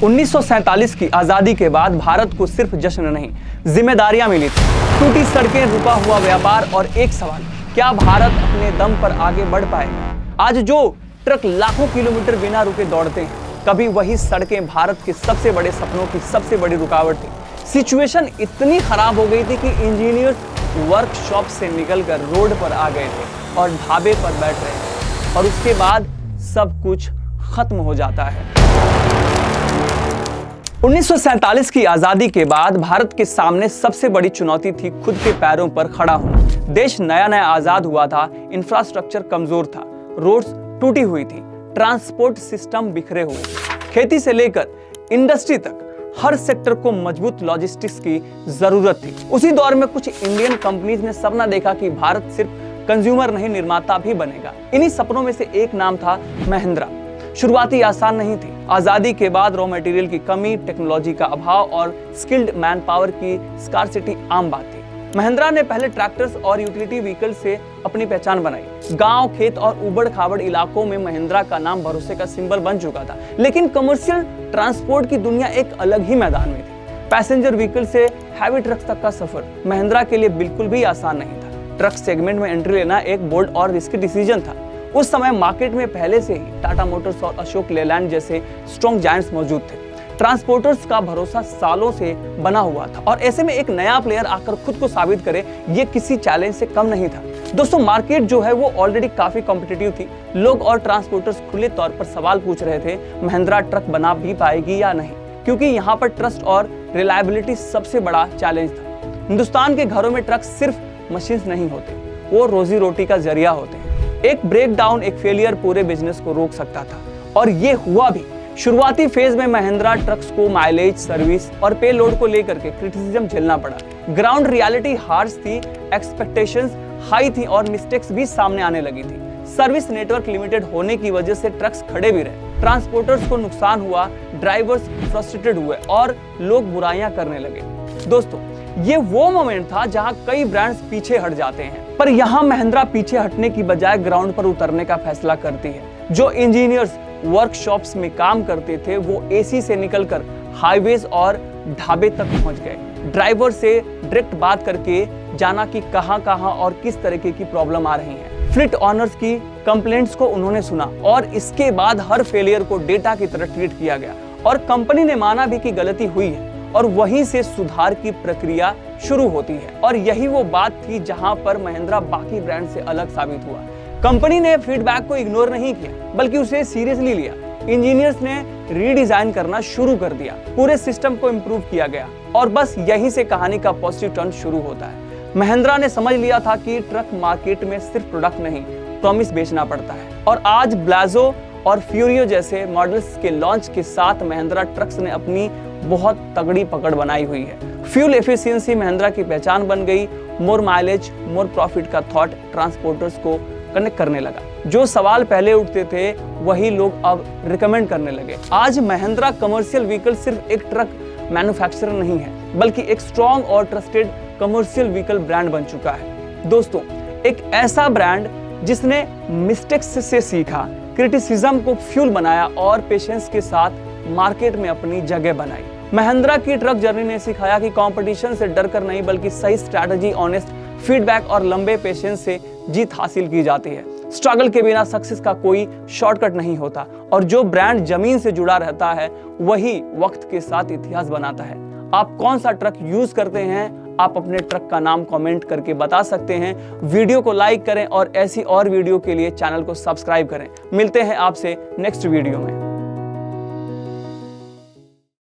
1947 की आजादी के बाद भारत को सिर्फ जश्न नहीं, जिम्मेदारियां मिली थी। टूटी सड़कें, रुका हुआ व्यापार और एक सवाल, क्या भारत अपने दम पर आगे बढ़ पाएगा? आज जो ट्रक लाखों किलोमीटर बिना रुके दौड़ते हैं, कभी वही सड़कें भारत के सबसे बड़े सपनों की सबसे बड़ी रुकावट थी। सिचुएशन इतनी खराब हो गई थी कि इंजीनियर्स वर्कशॉप से निकलकर रोड पर आ गए थे और ढाबे पर बैठ रहे थे, और उसके बाद सब कुछ खत्म हो जाता है। 1947 की आजादी के बाद भारत के सामने सबसे बड़ी चुनौती थी खुद के पैरों पर खड़ा होना। देश नया नया आजाद हुआ था, इंफ्रास्ट्रक्चर कमजोर था, रोड्स टूटी हुई थी, ट्रांसपोर्ट सिस्टम बिखरे हुए थे। खेती से लेकर इंडस्ट्री तक हर सेक्टर को मजबूत लॉजिस्टिक्स की जरूरत थी। उसी दौर में कुछ इंडियन कंपनीज ने सपना देखा कि भारत सिर्फ कंज्यूमर नहीं, निर्माता भी बनेगा। इन्हीं सपनों में से एक नाम था महिंद्रा। शुरुआती आसान नहीं थी। आजादी के बाद रॉ मटेरियल की कमी, टेक्नोलॉजी का अभाव और स्किल्ड मैन पावर की स्कार्सिटी आम बात थी। महिंद्रा ने पहले ट्रैक्टर्स और यूटिलिटी व्हीकल से अपनी पहचान बनाई। गांव, खेत और उबड़ खाबड़ इलाकों में महिंद्रा का नाम भरोसे का सिंबल बन चुका था। लेकिन कमर्शियल ट्रांसपोर्ट की दुनिया एक अलग ही मैदान में थी। पैसेंजर व्हीकल से हैवी ट्रक्स तक का सफर महिंद्रा के लिए बिल्कुल भी आसान नहीं था। ट्रक सेगमेंट में एंट्री लेना एक बोल्ड और रिस्की डिसीजन था। उस समय मार्केट में पहले से ही टाटा मोटर्स और अशोक लेलैंड जैसे स्ट्रॉन्ग जायंट्स मौजूद थे। ट्रांसपोर्टर्स का भरोसा सालों से बना हुआ था, और ऐसे में एक नया प्लेयर आकर खुद को साबित करे, ये किसी चैलेंज से कम नहीं था। दोस्तों, मार्केट जो है वो ऑलरेडी काफी कॉम्पिटिटिव थी। लोग और ट्रांसपोर्टर्स खुले तौर पर सवाल पूछ रहे थे, महिंद्रा ट्रक बना भी पाएगी या नहीं, क्योंकि यहाँ पर ट्रस्ट और रिलायबिलिटी सबसे बड़ा चैलेंज था। हिंदुस्तान के घरों में ट्रक सिर्फ मशीन्स नहीं होते, वो रोजी रोटी का जरिया होते हैं। एक ब्रेकडाउन, एक फेलियर पूरे बिजनेस को रोक सकता था, और ये हुआ भी। शुरुआती फेज में महिंद्रा ट्रक्स को माइलेज, सर्विस और पे लोड को लेकर के क्रिटिसिज्म झेलना पड़ा। ग्राउंड रियलिटी हार्श थी, एक्सपेक्टेशंस हाई थी और मिस्टेक्स भी सामने आने लगी थी। सर्विस नेटवर्क लिमिटेड होने की वजह से ट्रक्स खड़े भी रहे, ट्रांसपोर्टर्स को नुकसान हुआ, ड्राइवर्स फ्रस्ट्रेटेड हुए और लोग बुराइयां करने लगे। दोस्तों, ये वो मोमेंट था जहां कई ब्रांड्स पीछे हट जाते हैं, पर यहां महिंद्रा पीछे हटने की बजाय ग्राउंड पर उतरने का फैसला करती है। जो इंजीनियर्स वर्कशॉप्स में काम करते थे, वो एसी से निकलकर हाईवेज और ढाबे तक पहुंच गए। ड्राइवर से डायरेक्ट बात करके जाना कि कहां और किस तरीके की प्रॉब्लम आ रही है। फ्लीट ऑनर्स की कंप्लेंट्स को उन्होंने सुना, और इसके बाद हर फेलियर को डेटा की तरह ट्रीट किया गया, और कंपनी ने माना भी कि गलती हुई है, और वहीं से सुधार की प्रक्रिया शुरू होती है। और यही वो बात थी जहां पर महिंद्रा बाकी ब्रांड से अलग साबित हुआ। कंपनी ने फीडबैक को इग्नोर नहीं किया, बल्कि उसे सीरियसली लिया। इंजीनियर्स ने रीडिजाइन करना शुरू कर दिया, पूरे सिस्टम को इंप्रूव किया गया, और बस यहीं से कहानी का पॉजिटिव टर्न शुरू होता है। महिंद्रा ने समझ लिया था कि ट्रक मार्केट में सिर्फ प्रोडक्ट नहीं, प्रॉमिस बेचना पड़ता है। और आज ब्लाजो और फ्यूरियो जैसे मॉडल्स के लॉन्च के साथ महिंद्रा ट्रक्स ने अपनी बहुत तगड़ी पकड़ बनाई हुई है। फ्यूल एफिशिएंसी महिंद्रा की पहचान बन गई। मोर माइलेज, मोर प्रॉफिट का थॉट ट्रांसपोर्टर्स को कनेक्ट करने लगा। जो सवाल पहले उठते थे, वही लोग अब रिकमेंड करने लगे। आज महिंद्रा कमर्शियल व्हीकल सिर्फ एक ट्रक मैन्युफैक्चरर नहीं है, बल्कि एक स्ट्रॉन्ग और ट्रस्टेड कमर्शियल व्हीकल ब्रांड बन चुका है। दोस्तों, एक ऐसा ब्रांड जिसने मिस्टेक्स से सीखा, क्रिटिसिज्म को फ्यूल बनाया और पेशेंस के साथ मार्केट में अपनी जगह बनाई। महिंद्रा की ट्रक जर्नी ने सिखाया कि कंपटीशन से डरकर नहीं, बल्कि सही स्ट्रैटेजी, ऑनेस्ट फीडबैक और लंबे पेशेंस से जीत हासिल की जाती है। स्ट्रगल के बिना सक्सेस का कोई शॉर्टकट नहीं होता, और जो ब्रांड जमीन से जुड़ा रहता है, वही वक्त के साथ इतिहास बनाता है। आप कौन सा ट्रक यूज करते हैं? आप अपने ट्रक का नाम कमेंट करके बता सकते हैं। वीडियो को लाइक करें और ऐसी और वीडियो के लिए चैनल को सब्सक्राइब करें। मिलते हैं आपसे नेक्स्ट वीडियो में।